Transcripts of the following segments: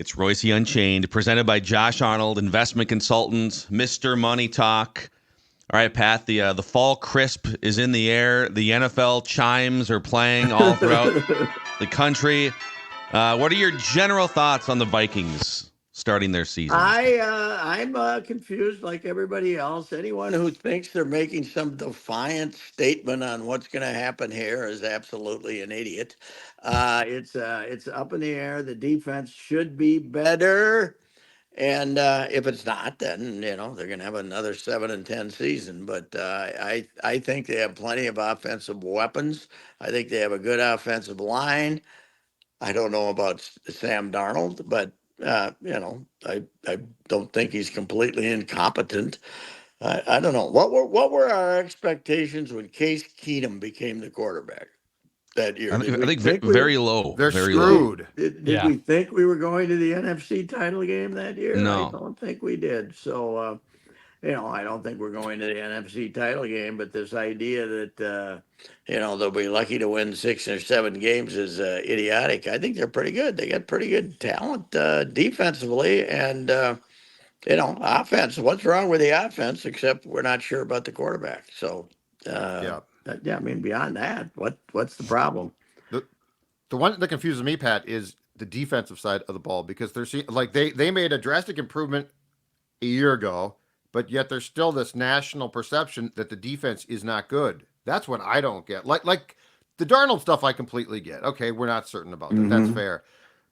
It's Reusse Unchained, presented by Josh Arnold, investment consultants, Mr. Money Talk. All right, Pat, the fall crisp is in the air. The NFL chimes are playing all throughout the country. What are your general thoughts on the Vikings starting their season? I'm confused like everybody else. Anyone who thinks they're making some defiant statement on what's going to happen here is absolutely an idiot. It's up in the air. The defense should be better, and if it's not, then they're going to have another 7-10 season. But I think they have plenty of offensive weapons. I think they have a good offensive line. I don't know about Sam Darnold, but I don't think he's completely incompetent. I don't know what were our expectations when Case Keenum became the quarterback that year. Did I we think think we very low, They're very low. screwed. did we think we were going to the NFC title game that year? I No. don't think we did. So I don't think we're going to the NFC title game, but this idea that they'll be lucky to win 6 or 7 games is idiotic. I think they're pretty good. They got pretty good talent defensively, and offense. What's wrong with the offense except we're not sure about the quarterback? So Yeah. yeah, I mean beyond that, what's the problem? The the one that confuses me, Pat, is the defensive side of the ball because they made a drastic improvement a year ago, but yet there's still this national perception that the defense is not good. That's what I don't get. Like the Darnold stuff, I completely get. Okay, we're not certain about that. That's Mm-hmm. fair,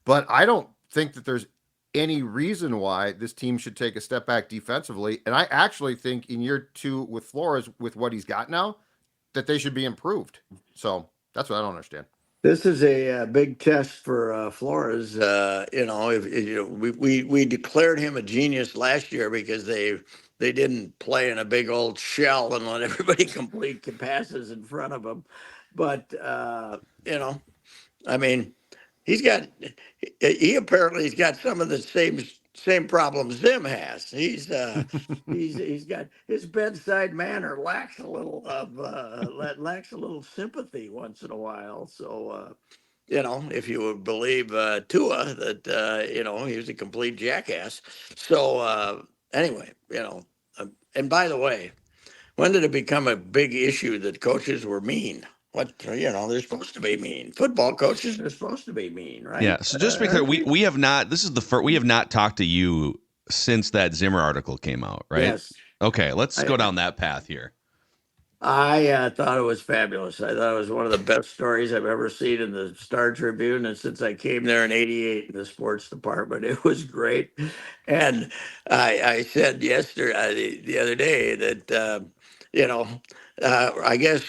but I don't think that there's any reason why this team should take a step back defensively. And I actually think in year 2 with Flores, with what he's got now, that they should be improved. So that's what I don't understand. This is a big test for Flores. We declared him a genius last year because they didn't play in a big old shell and let everybody complete passes in front of him. But I mean, he's got he apparently has got some of the same problems Zim has. He's got his bedside manner lacks a little sympathy once in a while. So if you would believe Tua that he was a complete jackass. So anyway, and by the way, when did it become a big issue that coaches were mean? They're supposed to be mean. Football coaches are supposed to be mean, right? Yeah. So just to be clear, Aren't they? we have not. This is the first. We have not talked to you since that Zimmer article came out, right? Yes. Okay. Let's go I down that path here. I thought it was fabulous. I thought it was one of the best stories I've ever seen in the Star Tribune. And since I came there in '88 in the sports department, it was great. And I said yesterday, the other day, that, I guess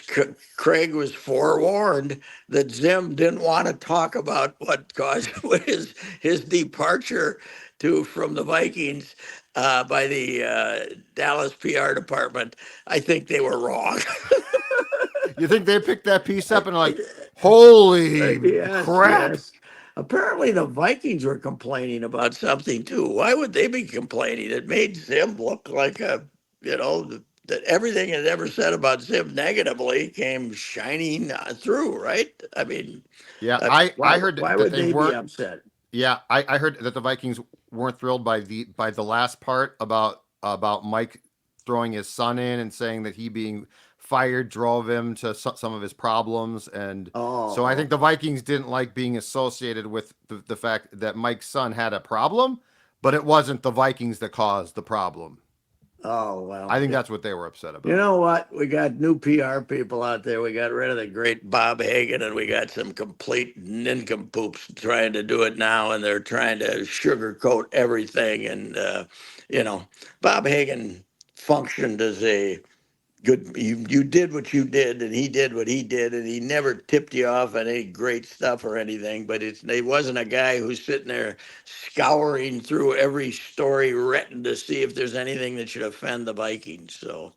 Craig was forewarned that Zim didn't want to talk about what caused his departure from the Vikings by the Dallas PR department. I think they were wrong. You think they picked that piece up and like, holy Yes, crap? yes. Apparently, the Vikings were complaining about something too. Why would they be complaining? It made Zim look like that everything it ever said about Zim negatively came shining through, right? I mean, Yeah, why I heard why that would they they be weren't. upset? Yeah, I heard that the Vikings weren't thrilled by the last part about Mike throwing his son in and saying that he being fired drove him to some of his problems, and so I think Oh, the Vikings didn't like being associated with the fact that Mike's son had a problem, but it wasn't the Vikings that caused the problem. oh well. I think that's what they were upset You about. know what? We got new PR people out there. We got rid of the great Bob Hagan, and we got some complete nincompoops trying to do it now, and they're trying to sugarcoat everything. And you know, Bob Hagan functioned as a good. You did what you did, and he did what he did, and he never tipped you off on any great stuff or anything. But he wasn't a guy who's sitting there scouring through every story written to see if there's anything that should offend the Vikings. So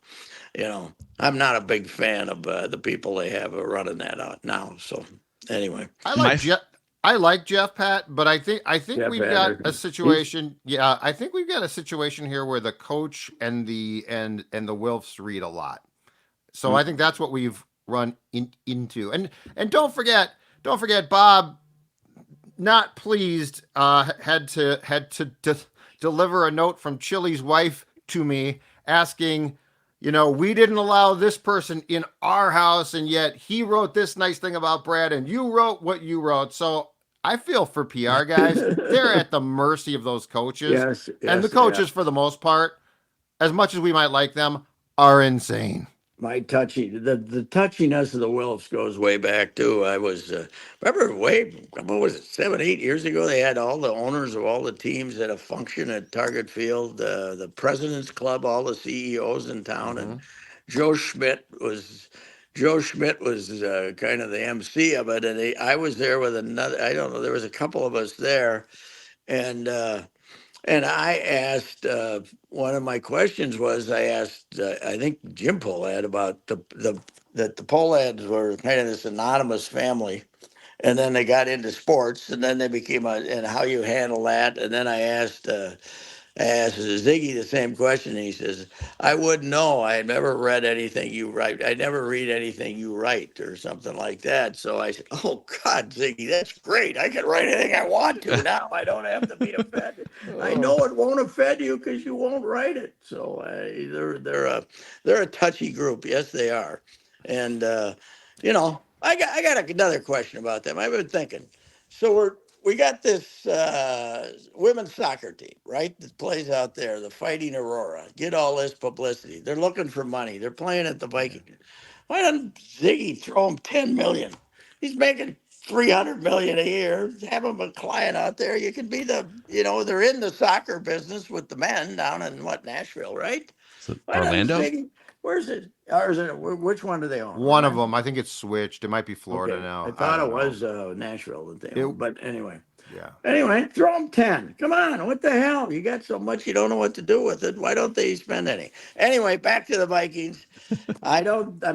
I'm not a big fan of the people they have running that out now. So anyway, I My like Jeff. I like Jeff Pat, but I think Jeff we've got a Anderson, he's situation. Yeah, I think we've got a situation here where the coach and the Wilfs read a lot. So I think that's what we've run into. And don't forget Bob not pleased, had to deliver a note from Chili's wife to me asking, we didn't allow this person in our house, and yet he wrote this nice thing about Brad, and you wrote what you wrote. So I feel for PR guys. They're at the mercy of those coaches. Yes, And the yes, yeah. coaches, for the most part, as much as we might like them, are insane. My the touchiness of the Wilfs goes way back too. I was remember what was it, 7, 8 years ago? They had all the owners of all the teams at a function at Target Field, the President's Club, all the CEOs in town, Mm-hmm. and Joe Schmidt was Joe Schmidt was kind of the MC of it, and I was there with another. I don't know. There was a couple of us there, and. And I asked one of my questions was I asked I think Jim Polad about the that the Polads were kind of this anonymous family, and then they got into sports, and then they became and how you handle that. And then I asked Ziggy the same question, and he says, "I wouldn't know. I never read anything you write. I never read anything you write, or something like that." So I said, "Oh God, Ziggy, that's great. I can write anything I want to now. I don't have to be offended. I Oh. know it won't offend you because you won't write it." So they're a touchy group. Yes, they are. And I got another question about them. I've been thinking. So we got this women's soccer team, right? That plays out there, the Fighting Aurora. Get all this publicity. They're looking for money. They're playing at the Vikings. Why doesn't Ziggy throw him 10 million? He's making 300 million a year. Have him a client out there. You can be they're in the soccer business with the men down in Nashville, right? So Why doesn't Orlando? Ziggy? Where's it? Or is it? Which one do they own? One of them, I think it's switched. It might be Florida Okay, I now. I thought it don't know. was Nashville that they It, own, but anyway. yeah. Anyway, throw them 10. Come on, what the hell? You got so much you don't know what to do with it. Why don't they spend any? Anyway, back to the Vikings. I'm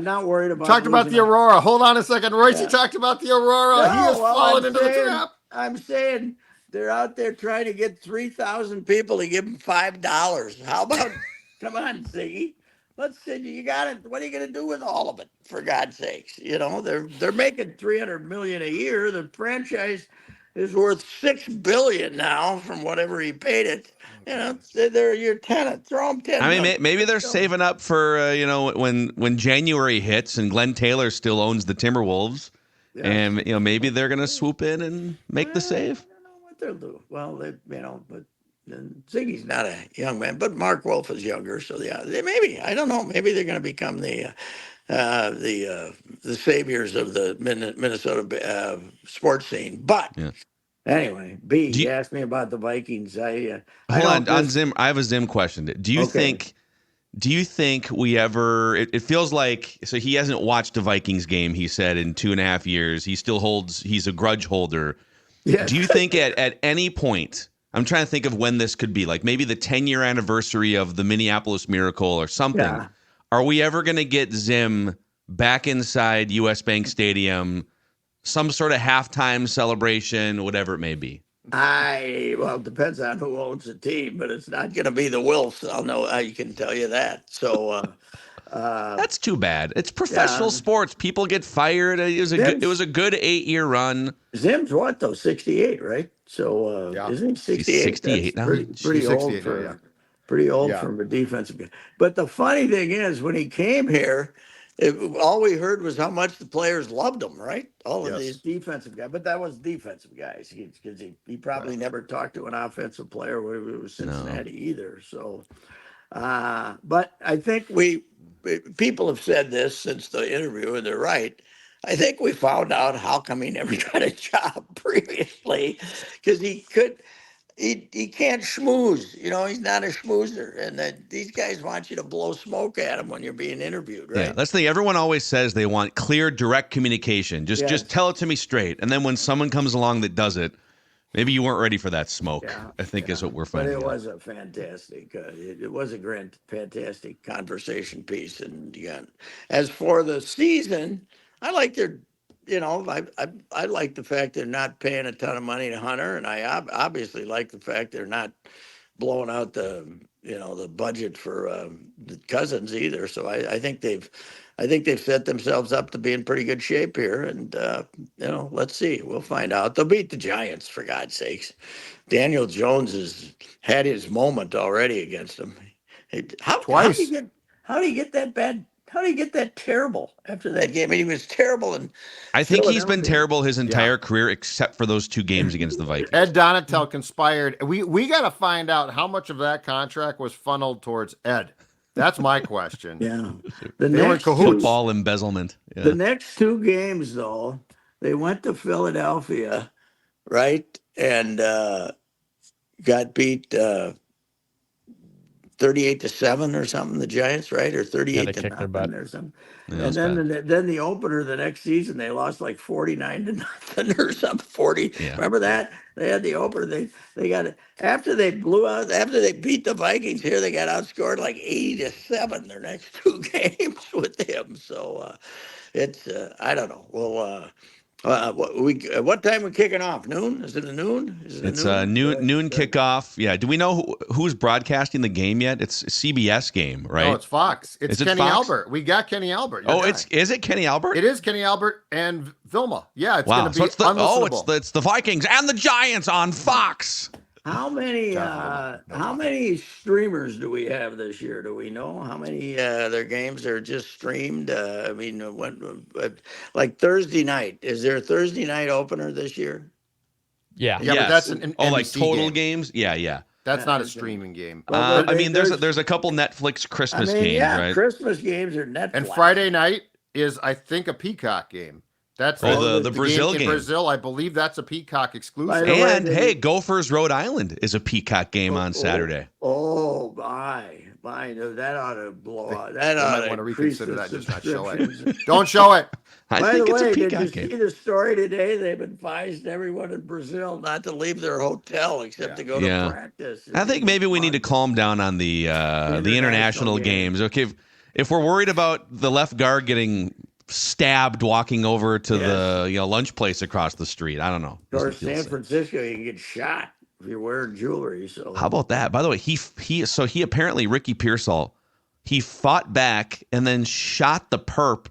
not worried about Talked about losing the them. Aurora. Hold on a second. Royce Yeah. talked about the Aurora. He has No, well, fallen into the trap. I'm saying they're out there trying to get 3,000 people to give them $5. How about, come on, Ziggy? Let's see, you got it. What are you going to do with all of it? For God's sakes, they're making 300 million a year. The franchise is worth 6 billion now from whatever he paid it. They're your tenant. Throw them I 10 mean, million. maybe Let's they're go. saving up for when January hits and Glenn Taylor still owns the Timberwolves, Yes. and maybe they're gonna swoop in and make the Well, I save. don't know what they'll do. Well, but Ziggy's not a young man, but Mark Wolf is younger, so yeah, maybe I don't know. Maybe they're going to become the saviors of the Minnesota sports scene. But Yeah. anyway, B, Do you you asked me about the Vikings. I hold don't on just Zim? I have a Zim question. okay. Do you think we ever? It feels like so he hasn't watched a Vikings game. He said in 2.5 years. He still holds. He's a grudge holder. Yes. Do you think at any point? I'm trying to think of when this could be, like maybe the 10-year anniversary of the Minneapolis Miracle or something. Yeah. Are we ever going to get Zim back inside US Bank Stadium, some sort of halftime celebration, whatever it may be? Well, it depends on who owns the team, but it's not going to be the Wilfs. I'll know. I can tell you that. So, That's too bad. It's yeah, professional sports. People get fired. It was Zim's a good 8-year run. Zim's what though? 68, right? So Yeah. isn't he He's 68? That's 68 now. pretty He's old 68 now, yeah. for pretty old Yeah. from a defensive guy. But the funny thing is, when he came here, all we heard was how much the players loved him, right? All of these Yes. defensive guys, but that was defensive guys because he Right. probably never talked to an offensive player when he was No. Cincinnati either. So, but I think people have said this since the interview, and they're right. I think we found out how come he never got a job previously, because he can't schmooze. He's not a schmoozer, and that these guys want you to blow smoke at him when you're being interviewed, Yeah, right? that's the thing. Everyone always says they want clear, direct communication. Just Yes. tell it to me straight. And then when someone comes along that does it, maybe you weren't ready for that smoke. Yeah, I think is yeah, what we're but it finding out. was a fantastic. It was a fantastic conversation piece. And again, as for the season, I like their, I like the fact they're not paying a ton of money to Hunter, and I obviously like the fact they're not blowing out the budget for the Cousins either. So I think I think they've set themselves up to be in pretty good shape here, and let's see. We'll find out. They'll beat the Giants, for God's sakes. Daniel Jones has had his moment already against them. How Twice. do you get that bad? How do you get that terrible after that game? I mean, he was terrible in I think he's been Philadelphia. terrible his Yeah. entire career, except for those 2 games against the Vikings. Ed Donatel conspired. We got to find out how much of that contract was funneled towards Ed. That's my question. Yeah. They were in cahoots. Football embezzlement. Yeah. The next 2 games, though, they went to Philadelphia, right, and got beat 38-7 or something. The Giants, right, or 38-0 or something. Yeah, and then the opener the next season they lost like 49-0 or something. 40. Yeah. Remember that? They had the opener. They got it after they beat the Vikings here. They got outscored like 80-7 their next 2 games with him. So it's I don't know. Well. What time we kicking off? Noon? Is it a noon? It's a noon kickoff. Yeah. Do we know who's broadcasting the game yet? It's a CBS game, right? No, it's Fox. It's Is it Kenny Fox? Albert. We got Kenny Albert. Your guy. Is it Kenny Albert? It is Kenny Albert and Vilma. Yeah, it's Wow. going to be unlistenable. It's the Vikings and the Giants on Fox. How many streamers do we have this year? Do we know how many their games are just streamed? I mean, like Thursday night. Is there a Thursday night opener this year? Yeah, Yes. but that's an like NBC total game. games. Yeah. That's not a Okay. streaming game. Well, I mean, there's a couple Netflix Christmas games, right? Christmas games are Netflix. And Friday night is, I think, a Peacock game. That's the Brazil game game. in Brazil. I believe that's a Peacock exclusive. By the way, And hey, Gophers Rhode Island is a Peacock game on Saturday. Oh my! That ought to blow out. That You ought might to want to increase reconsider the that. Just not show it. subscriptions. Don't show it. I By think the it's way, a did Peacock you game. see the story today? They've been advised everyone in Brazil not to leave their hotel except to go to practice. I think maybe we need to calm down on the international games. Okay, if we're worried about the left guard getting stabbed walking over to the lunch place across the street, I don't know. Or San Francisco, you can get shot if you're wearing jewelry. So how about that? By the way, he apparently Ricky Pearsall, he fought back and then shot the perp.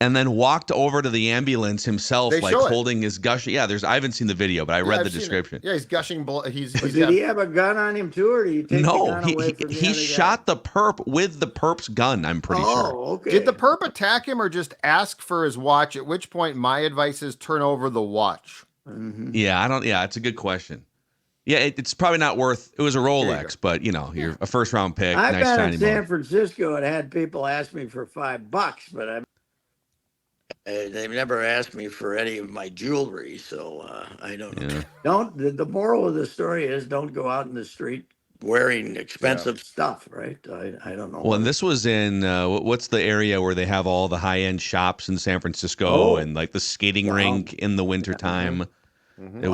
And then walked over to the ambulance himself, like holding his gushing. Yeah, I haven't seen the video, but I read the description. Yeah, he's gushing blood. Did he have a gun on him too, or did he take the gun away from the he other shot the perp with the perp's gun. I'm pretty sure. Oh, okay. Did the perp attack him or just ask for his watch? At which point, my advice is turn over the watch. Mm-hmm. Yeah, I don't. Yeah, it's a good question. Yeah, it's probably not worth. It was a Rolex, but you're a first round pick. I've nice been shiny in San moment. Francisco and had people ask me for $5, but they've never asked me for any of my jewelry, so I don't know. Yeah. The moral of the story is don't go out in the street wearing expensive stuff, right? I don't know. Well, and this was in what's the area where they have all the high end shops in San Francisco and like the skating rink in the wintertime. Mm-hmm. It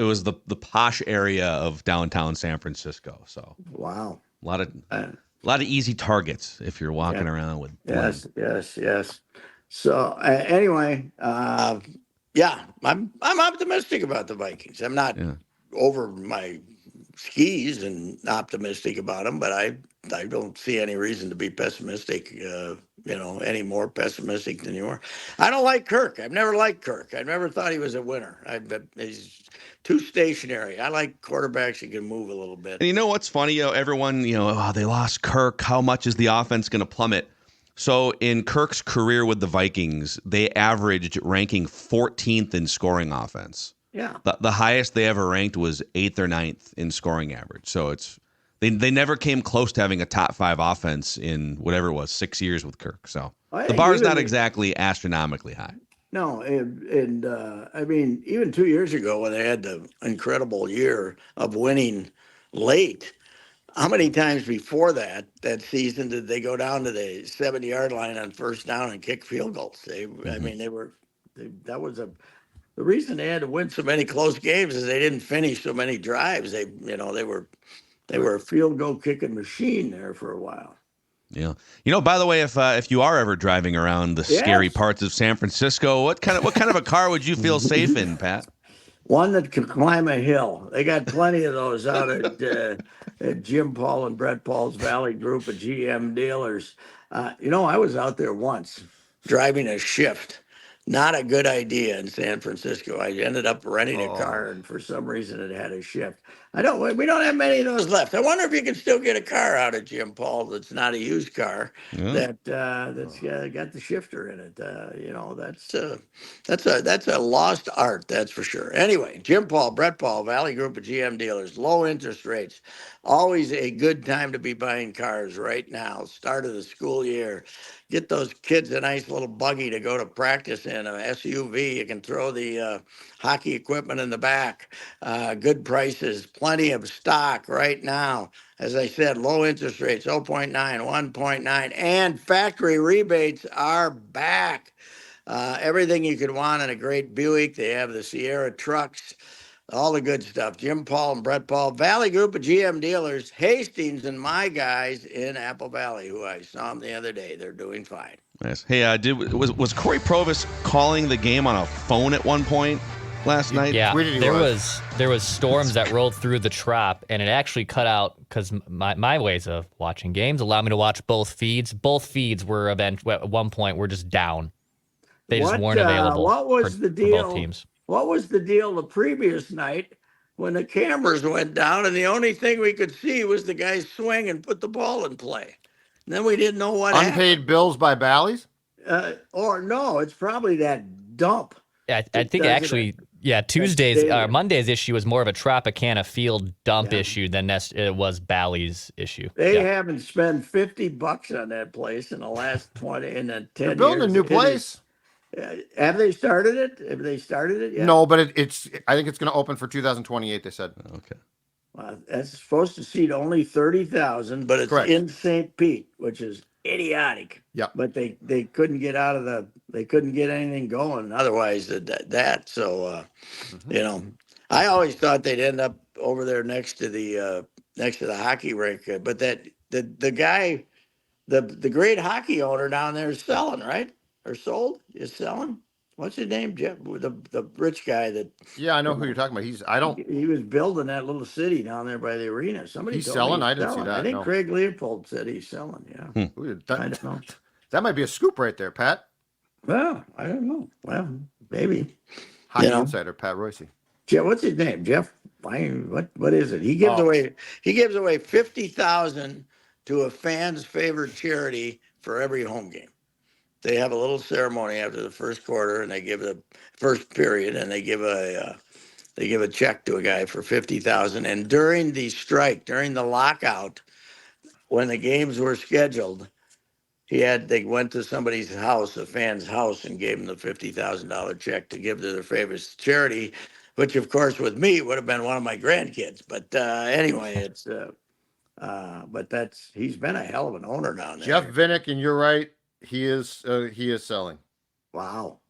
was the posh area of downtown San Francisco. So wow, a lot of easy targets if you're walking around with yes. So anyway, I'm optimistic about the Vikings. I'm not over my skis and optimistic about them, but I don't see any reason to be pessimistic. Any more pessimistic than you are. I don't like Kirk. I've never liked Kirk. I never thought he was a winner. He's too stationary. I like quarterbacks who can move a little bit. And you know what's funny? Everyone, they lost Kirk. How much is the offense going to plummet? So in Kirk's career with the Vikings, they averaged ranking 14th in scoring offense. Yeah. The highest they ever ranked was 8th or 9th in scoring average. So they never came close to having a top 5 offense in whatever it was, 6 years with Kirk. So the bar's not exactly astronomically high. No, and I mean, even 2 years ago when they had the incredible year of winning late, how many times before that season did they go down to the 70-yard line on first down and kick field goals? I mean, that was the reason they had to win so many close games is they didn't finish so many drives. They were a field goal kicking machine there for a while. Yeah. By the way, if you are ever driving around the scary parts of San Francisco, what kind of a car would you feel safe in, Pat? One that can climb a hill. They got plenty of those out at Jim Paul and Brett Paul's Valley Group of GM dealers. I was out there once driving a shift. Not a good idea in San Francisco. I ended up renting a car, and for some reason it had a shift. We don't have many of those left. I wonder if you can still get a car out of Jim Paul that's not a used car Yeah. that's got the shifter in it. That's a lost art, that's for sure. Anyway, Jim Paul, Brett Paul, Valley Group of GM dealers, low interest rates. Always a good time to be buying cars right now. Start of the school year. Get those kids a nice little buggy to go to practice in, an SUV. You can throw the hockey equipment in the back. Good prices, plenty of stock right now. As I said, low interest rates, 0.9, 1.9, and factory rebates are back. Everything you could want in a great Buick. They have the Sierra trucks, all the good stuff. Jim Paul and Brett Paul, Valley Group of GM dealers, Hastings and my guys in Apple Valley, who I saw them the other day. They're doing fine. Nice. Hey, was Corey Provis calling the game on a phone at one point last night? Yeah, Tweeted he there was storms that rolled through the Trop, and it actually cut out because my ways of watching games allow me to watch both feeds. Both feeds were at one point were just down. They just weren't available. What was for, the for deal? both teams. What was the deal the previous night when the cameras went down and the only thing we could see was the guy swing and put the ball in play? And then we didn't know what Unpaid happened. bills by Bally's? Or no, it's probably that dump. Yeah, I think actually, Monday's issue was more of a Tropicana Field dump issue than it was Bally's issue. They haven't spent $50 on that place in the last 20 and 10 They're building years. a new place. Have they started it? Have they started it yet? No, but it's. I think it's going to open for 2028. They said. Okay. That's supposed to seat only 30,000, but it's Correct. in St. Pete, which is idiotic. Yeah. But they couldn't get they couldn't get anything going otherwise that. So I always thought they'd end up over there next to the hockey rink. But the guy, the great hockey owner down there is selling, right? Or sold? Is selling? What's his name? Jeff, the rich guy that. Yeah, I know who you're talking about. He was building that little city down there by the arena. Somebody He's told selling? me I didn't see that, I think no. Craig Leopold said he's selling. Yeah. I don't know. That might be a scoop right there, Pat. Well, I don't know. Well, maybe. Hockey insider Pat Reusse. Jeff, what's his name? Jeff. What is it? He gives away 50,000 to a fan's favorite charity for every home game. They have a little ceremony after the first quarter, and they give the first period, and they give a check to a guy for 50,000. And during the strike, during the lockout, when the games were scheduled, they went to somebody's house, a fan's house, and gave him the $50,000 check to give to their favorite charity, which of course with me would have been one of my grandkids. But anyway, he's been a hell of an owner down there. Jeff Vinnick, and you're right. He is selling. Wow.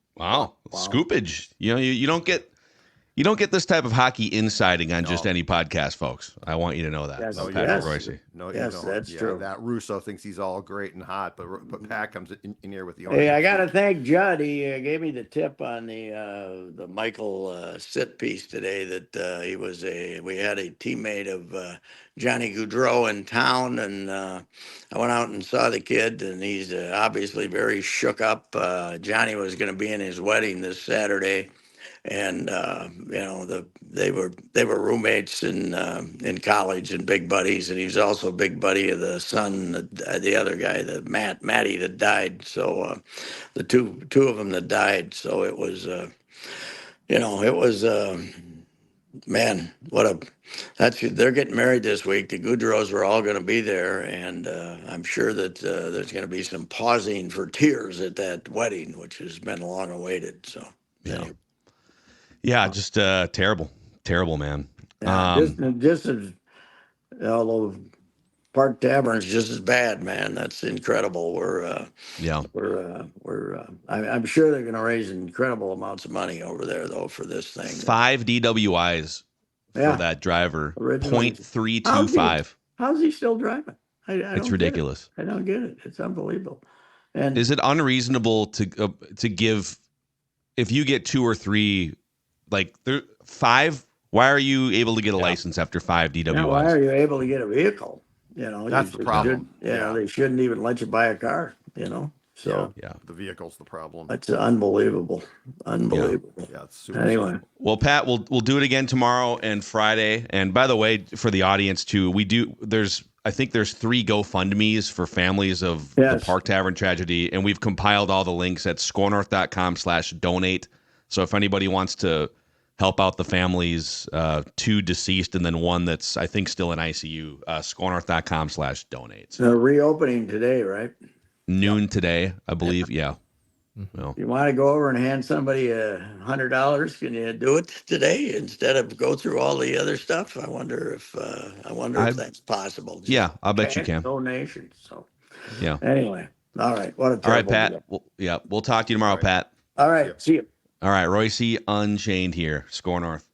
Scoopage. You don't get this type of hockey insiding on just any podcast, folks. I want you to know that. Yes. About Patrick Reusse. No, yes, you don't. that's true. That Russo thinks he's all great and hot, but Pat comes in here with the owner. Hey, I got to thank Judd. He gave me the tip on the Michael sit piece today that we had a teammate of Johnny Gaudreau in town, and I went out and saw the kid, and he's obviously very shook up. Johnny was going to be in his wedding this Saturday. And they were roommates in college and big buddies, and he was also a big buddy of the son, the other guy, Matty that died. So the two of them that died. So it was man, they're getting married this week. The Goudreaus were all going to be there, and I'm sure that there's going to be some pausing for tears at that wedding, which has been long awaited. So yeah. Yeah, just terrible, man. Just as although Park Tavern's just as bad, man. That's incredible. I'm sure they're going to raise incredible amounts of money over there though for this thing. 5 DWIs for that driver. Originally. 0.325. How's he still driving? It's ridiculous. I don't get it. It's unbelievable. And is it unreasonable to give if you get 2 or 3? Like 5, why are you able to get a license after 5 DWIs? Now, why are you able to get a vehicle? You know, That's the problem. Yeah. they shouldn't even let you buy a car. So Yeah. The vehicle's the problem. it's unbelievable, unbelievable. Yeah, it's super Anyway, slow. Well, Pat, we'll do it again tomorrow and Friday. And by the way, for the audience too, I think there's 3 GoFundMe's for families of the yes, Park Tavern tragedy, and we've compiled all the links at scorenorth.com/donate. So if anybody wants to help out the families, 2 deceased and then 1 that's I think still in ICU, scorenorth.com/donate. So the reopening today, right? noon today, I believe. Yeah. Well, You want to go over and hand somebody $100? Can you do it today instead of go through all the other stuff? I wonder if that's possible. Just yeah, I'll bet you cash can. donation. So Yeah. anyway, all right. What a All right, terrible Pat. deal. We'll talk to you tomorrow, All right. Pat. All right, Yep. see you. All right, Reusse Unchained here, Score North.